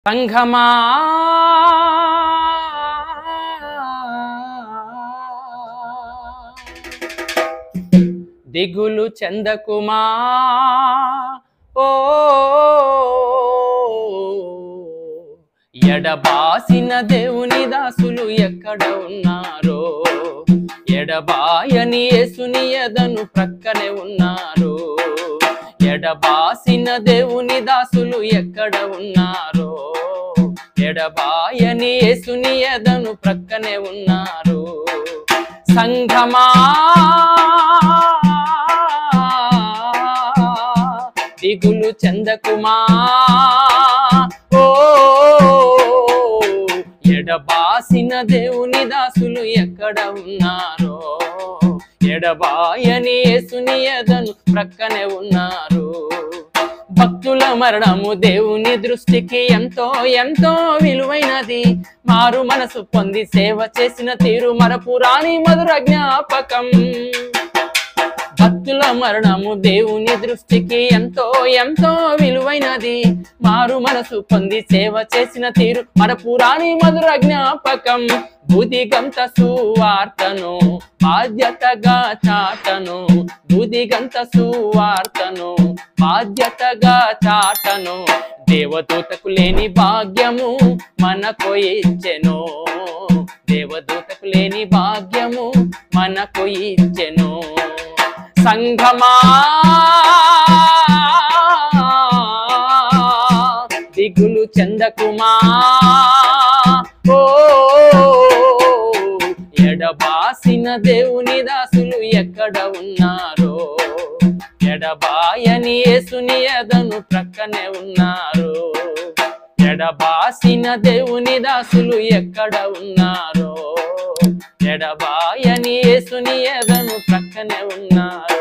సంఘమా దిగులు చెందకుమా ఓ ఎడబాసిన దేవుని దాసులు ఎక్కడ ఉన్నారో ఎడబాయని యేసుని ఎదను ప్రక్కనే ఉన్నారు ఎడబాసిన దేవుని దాసులు ఎక్కడ ఉన్నారో ఎడబాయని యేసుని ఎదను ప్రక్కనే ఉన్నారు సంఘమా దిగులు చెందకుమా ఓ ఎడబాసిన దేవుని దాసులు ఎక్కడ ఉన్నారో ఎడబాయని యేసుని ఎదను ప్రక్కనే ఉన్నారు భక్తుల మరణము దేవుని దృష్టికి ఎంతో ఎంతో విలువైనది మారు మనసు పొంది సేవ చేసిన తీరు మరపురాని మధుర జ్ఞాపకం భక్తుల మరణము దేవుని దృష్టికి ఎంతో ఎంతో విలువైనది మారు మనసు పొంది సేవ చేసిన తీరు మరపురాని మధుర జ్ఞాపకం బుదిగంత సువార్తను బాధ్యతగా చాటను బుదిగంత సువార్తను బాధ్యతగా చాటను దేవదూతకు లేని భాగ్యము మనకు ఇచ్చెను దేవదూతకు లేని భాగ్యము మనకు ఇచ్చెను సంఘమా దిగులు చెందకుమా ఓ ఎడబాసిన దేవుని దాసులు ఎక్కడ ఉన్నారో ఎడబాయని యేసుని ఎదను ప్రక్కనే ఉన్నారు ఎడబాసిన దేవుని దాసులు ఎక్కడ ఉన్నారో ఎడబాయని యేసుని ఎదను ప్రక్కనే ఉన్నారు